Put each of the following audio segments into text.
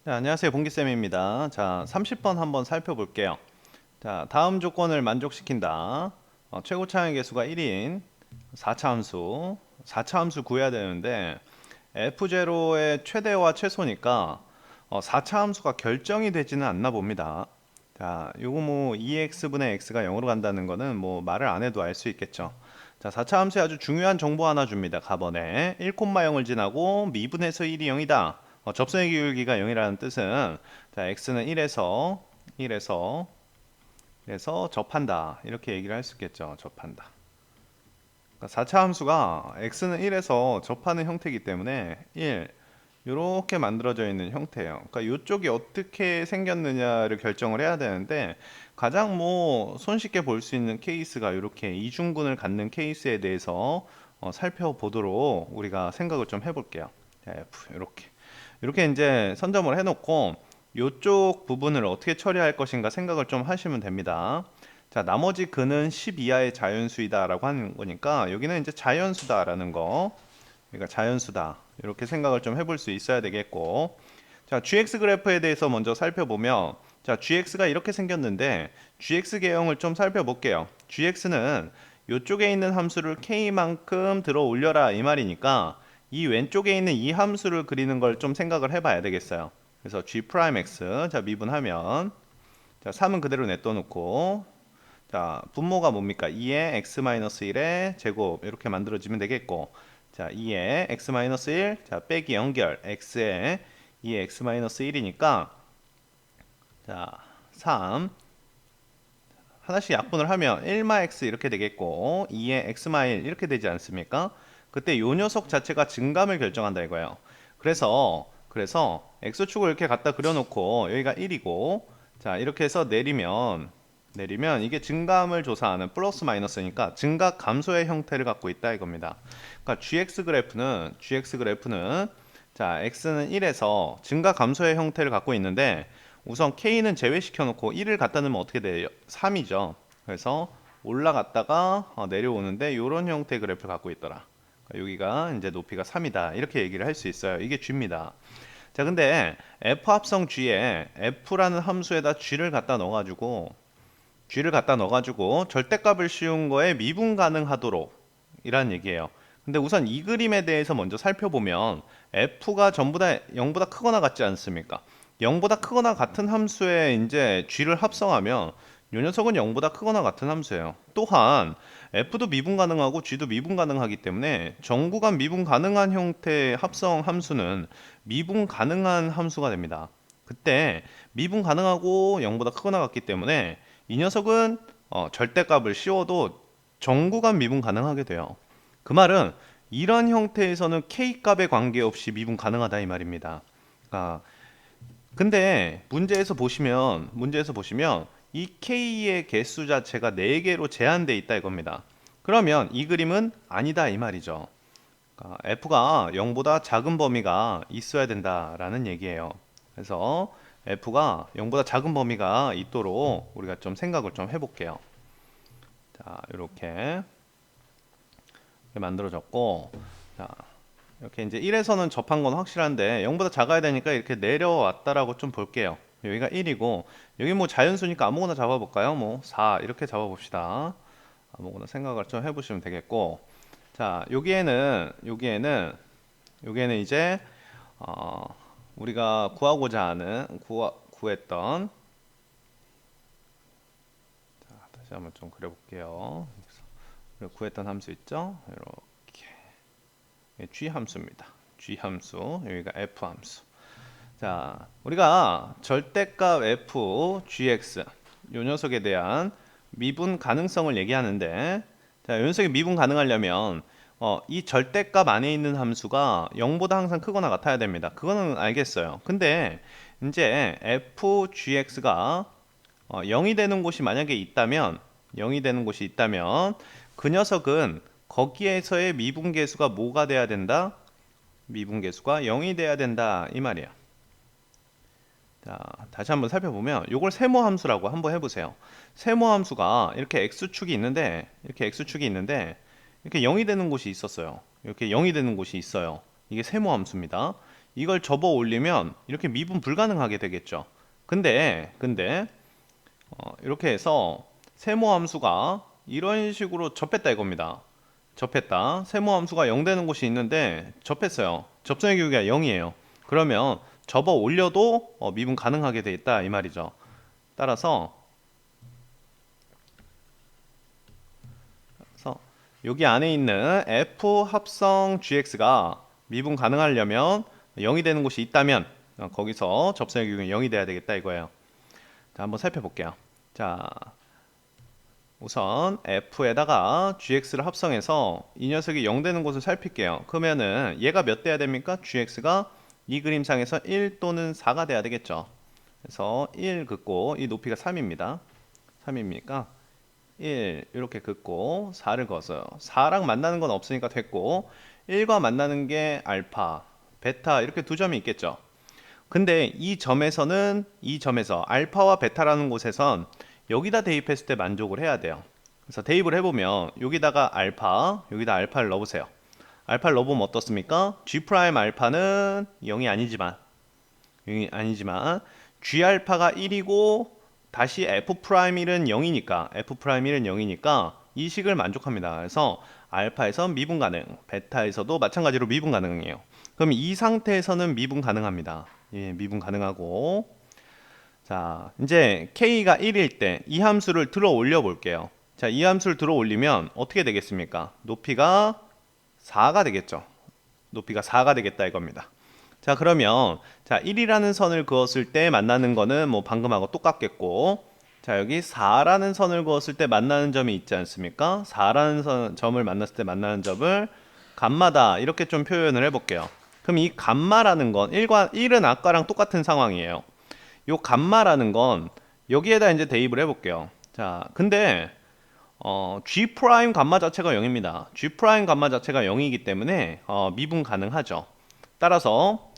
네, 안녕하세요. 봉기쌤입니다. 자, 30번 한번 살펴볼게요. 자, 다음 조건을 만족시킨다. 최고 차항의 개수가 1인 4차 함수. 4차 함수 구해야 되는데 F0의 최대와 최소니까 4차 함수가 결정이 되지는 않나 봅니다. 자, 요거 뭐 2x분의 x가 0으로 간다는 거는 뭐 말을 안 해도 알 수 있겠죠. 자, 4차 함수에 아주 중요한 정보 하나 줍니다. 가번에 1,0을 지나고 미분해서 1이 0이다. 접선의 기울기가 0이라는 뜻은 자, x는 1에서 접한다. 이렇게 얘기를 할 수 있겠죠. 접한다. 그러니까 4차 함수가 x는 1에서 접하는 형태이기 때문에 1 이렇게 만들어져 있는 형태예요. 그러니까 이쪽이 어떻게 생겼느냐를 결정을 해야 되는데 가장 뭐 손쉽게 볼 수 있는 케이스가 이렇게 이중근을 갖는 케이스에 대해서 살펴보도록 우리가 생각을 좀 해볼게요. F 이렇게 이제 선점을 해놓고 이쪽 부분을 어떻게 처리할 것인가 생각을 좀 하시면 됩니다. 자, 나머지 근은 10 이하의 자연수이다 라고 하는 거니까 여기는 이제 자연수다라는 거, 그러니까 자연수다 이렇게 생각을 좀 해볼 수 있어야 되겠고, 자, GX 그래프에 대해서 먼저 살펴보면, 자, GX가 이렇게 생겼는데 GX 개형을 좀 살펴볼게요. GX는 이쪽에 있는 함수를 K만큼 들어 올려라 이 말이니까 이 왼쪽에 있는 이 함수를 그리는 걸 좀 생각을 해봐야 되겠어요. 그래서 G'(X) 자, 미분하면 자, 3은 그대로 냅둬놓고 자, 분모가 뭡니까? 2의 x-1의 제곱 이렇게 만들어지면 되겠고, 자, 2의 x-1 자, 빼기 연결 x의 2의 x-1이니까 자, 3 하나씩 약분을 하면 1-x 이렇게 되겠고 2의 x-1 이렇게 되지 않습니까? 그때 요 녀석 자체가 증감을 결정한다 이거예요. 그래서 x축을 이렇게 갖다 그려놓고 여기가 1이고 자, 이렇게 해서 내리면 이게 증감을 조사하는 플러스 마이너스니까 증가 감소의 형태를 갖고 있다 이겁니다. 그러니까 GX 그래프는 자, x는 1에서 증가 감소의 형태를 갖고 있는데 우선 k는 제외시켜 놓고 1을 갖다 넣으면 어떻게 돼요? 3이죠. 그래서 올라갔다가 내려오는데 이런 형태의 그래프를 갖고 있더라. 그러니까 여기가 이제 높이가 3이다. 이렇게 얘기를 할 수 있어요. 이게 g입니다. 자, 근데 f 합성 g에 f라는 함수에다 g를 갖다 넣어가지고 절대값을 씌운 거에 미분 가능하도록 이란 얘기예요. 근데 우선 이 그림에 대해서 먼저 살펴보면 f가 전부 다 0보다 크거나 같지 않습니까? 0보다 크거나 같은 함수에 이제 g를 합성하면 이 녀석은 0보다 크거나 같은 함수예요. 또한 f도 미분 가능하고 g도 미분 가능하기 때문에 정구간 미분 가능한 형태의 합성 함수는 미분 가능한 함수가 됩니다. 그때 미분 가능하고 0보다 크거나 같기 때문에 이 녀석은 절대값을 씌워도 정구간 미분 가능하게 돼요. 그 말은 이런 형태에서는 k값에 관계없이 미분 가능하다 이 말입니다. 아, 근데 문제에서 보시면 이 k의 개수 자체가 4개로 제한되어 있다 이겁니다. 그러면 이 그림은 아니다 이 말이죠. 그러니까 f가 0보다 작은 범위가 있어야 된다라는 얘기예요. 그래서 f가 0보다 작은 범위가 있도록 우리가 좀 생각을 좀 해볼게요. 자, 이렇게 만들어졌고, 자, 이렇게 이제 1에서는 접한 건 확실한데 0보다 작아야 되니까 이렇게 내려왔다라고 좀 볼게요. 여기가 1이고 여기 뭐 자연수니까 아무거나 잡아볼까요? 뭐 4 이렇게 잡아봅시다. 아무거나 생각을 좀 해보시면 되겠고, 자, 여기에는 이제 우리가 구했던, 자, 다시 한번 좀 그려볼게요. 우리가 구했던 함수 있죠? 이렇게 g 함수입니다. g 함수, 여기가 f 함수. 자, 우리가 절대값 f gx 요 녀석에 대한 미분 가능성을 얘기하는데, 자, 요 녀석이 미분 가능하려면 이 절대값 안에 있는 함수가 0보다 항상 크거나 같아야 됩니다. 그거는 알겠어요. 근데 이제 fgx가 0이 되는 곳이 만약에 있다면 그 녀석은 거기에서의 미분계수가 뭐가 돼야 된다? 미분계수가 0이 돼야 된다 이 말이야. 자, 다시 한번 살펴보면 이걸 세모함수라고 한번 해보세요. 세모함수가 이렇게 x축이 있는데 이렇게 0이 되는 곳이 있었어요. 이렇게 0이 되는 곳이 있어요. 이게 세모함수입니다. 이걸 접어 올리면 이렇게 미분 불가능하게 되겠죠. 근데 이렇게 해서 세모함수가 이런 식으로 접했다 이겁니다. 접했다. 세모함수가 0 되는 곳이 있는데 접했어요. 접선의 기울기가 0이에요. 그러면 접어 올려도 미분 가능하게 돼 있다 이 말이죠. 따라서 여기 안에 있는 f 합성 gx가 미분 가능하려면 0이 되는 곳이 있다면 거기서 접선의 기울기가 0이 돼야 되겠다 이거예요. 자, 한번 살펴볼게요. 자, 우선 f에다가 gx를 합성해서 이 녀석이 0 되는 곳을 살필게요. 그러면은 얘가 몇 돼야 됩니까? gx가 이 그림상에서 1 또는 4가 돼야 되겠죠. 그래서 1 긋고 이 높이가 3입니다. 3입니까? 1 이렇게 긋고 4를 그었어요. 4랑 만나는 건 없으니까 됐고 1과 만나는 게 알파, 베타 이렇게 두 점이 있겠죠. 근데 이 점에서 알파와 베타라는 곳에선 여기다 대입했을 때 만족을 해야 돼요. 그래서 대입을 해보면 여기다가 여기다 알파를 넣어보세요. 알파를 넣어보면 어떻습니까? G' 알파는 0이 아니지만 G 알파가 1이고 다시 F'1은 0이니까 이 식을 만족합니다. 그래서 알파에선 미분 가능, 베타에서도 마찬가지로 미분 가능해요. 그럼 이 상태에서는 미분 가능합니다. 예, 미분 가능하고 자, 이제 k가 1일 때 이 함수를 들어 올려 볼게요. 자, 이 함수를 들어 올리면 어떻게 되겠습니까? 높이가 4가 되겠죠. 높이가 4가 되겠다 이겁니다. 자, 그러면 자, 1이라는 선을 그었을 때 만나는 거는 뭐 방금하고 똑같겠고 자, 여기 4라는 선을 그었을 때 만나는 점이 있지 않습니까? 4라는 점을 만났을 때 만나는 점을 감마다 이렇게 좀 표현을 해볼게요. 그럼 이 감마라는 건 1은 아까랑 똑같은 상황이에요. 요 감마라는 건 여기에다 이제 대입을 해볼게요. 자, 근데 G' 감마 자체가 0입니다. G' 감마 자체가 0이기 때문에 미분 가능하죠. 따라서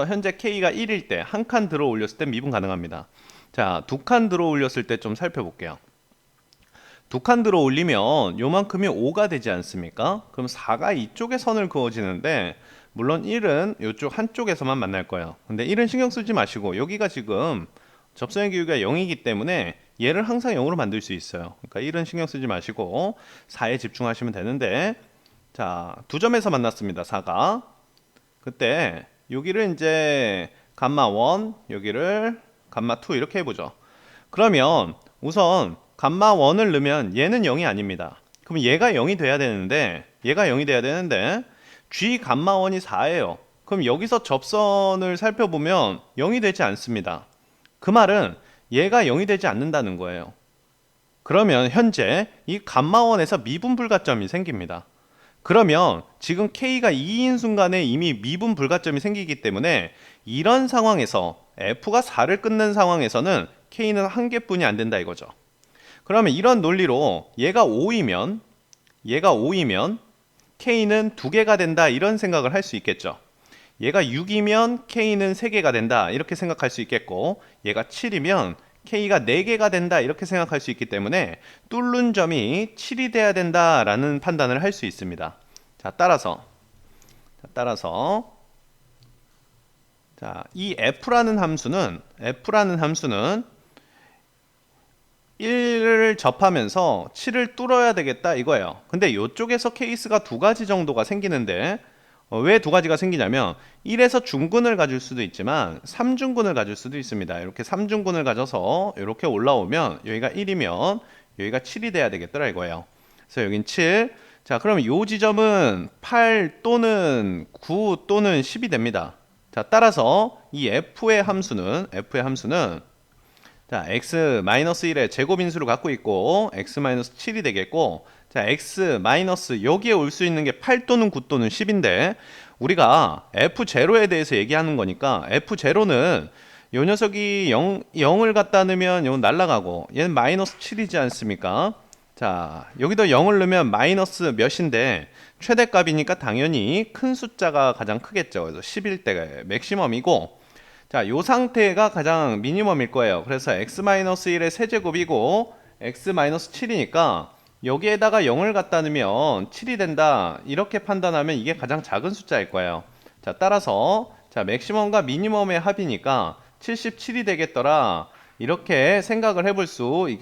현재 K가 1일 때 한 칸 들어 올렸을 때 미분 가능합니다. 자, 두 칸 들어 올렸을 때 좀 살펴볼게요. 두 칸 들어 올리면 요만큼이 5가 되지 않습니까? 그럼 4가 이쪽에 선을 그어지는데 물론 1은 이쪽 한쪽에서만 만날 거예요. 근데 1은 신경 쓰지 마시고 여기가 지금 접선의 기울기가 0이기 때문에 얘를 항상 0으로 만들 수 있어요. 그러니까 1은 신경 쓰지 마시고 4에 집중하시면 되는데 자, 두 점에서 만났습니다. 4가. 그때 여기를 이제 감마 1, 여기를 감마 2 이렇게 해보죠. 그러면 우선 감마 1을 넣으면 얘는 0이 아닙니다. 그럼 얘가 0이 돼야 되는데 G 감마 1이 4예요. 그럼 여기서 접선을 살펴보면 0이 되지 않습니다. 그 말은 얘가 0이 되지 않는다는 거예요. 그러면 현재 이 감마 1에서 미분 불가점이 생깁니다. 그러면 지금 K가 2인 순간에 이미 미분 불가점이 생기기 때문에 이런 상황에서 F가 4를 끊는 상황에서는 K는 한 개뿐이 안 된다 이거죠. 그러면 이런 논리로 얘가 5이면 K는 2개가 된다 이런 생각을 할 수 있겠죠. 얘가 6이면 K는 3개가 된다 이렇게 생각할 수 있겠고 얘가 7이면 K가 4개가 된다 이렇게 생각할 수 있기 때문에 뚫는 점이 7이 돼야 된다라는 판단을 할 수 있습니다. 자, 따라서 자, 이 F라는 함수는 1을 접하면서 7을 뚫어야 되겠다 이거예요. 근데 이쪽에서 케이스가 두 가지 정도가 생기는데 왜 두 가지가 생기냐면 1에서 중근을 가질 수도 있지만 3중근을 가질 수도 있습니다. 이렇게 3중근을 가져서 이렇게 올라오면 여기가 1이면 여기가 7이 돼야 되겠더라 이거예요. 그래서 여긴 7. 자, 그러면 이 지점은 8 또는 9 또는 10이 됩니다. 자, 따라서 이 f의 함수는 자, x-1의 제곱인수를 갖고 있고 x-7이 되겠고 자, x- 여기에 올 수 있는 게 8 또는 9 또는 10인데 우리가 f0에 대해서 얘기하는 거니까 f0는 요 녀석이 0을 갖다 넣으면 이건 날라가고 얘는 -7이지 않습니까? 자, 여기도 0을 넣으면 마이너스 몇인데 최대값이니까 당연히 큰 숫자가 가장 크겠죠. 그래서 10일 때가 맥시멈이고 자, 요 상태가 가장 미니멈일 거예요. 그래서 x-1의 세제곱이고 x-7이니까 여기에다가 0을 갖다 넣으면 7이 된다. 이렇게 판단하면 이게 가장 작은 숫자일 거예요. 자, 따라서 자, 맥시멈과 미니멈의 합이니까 77이 되겠더라. 이렇게 생각을 해볼 수 있겠습니다.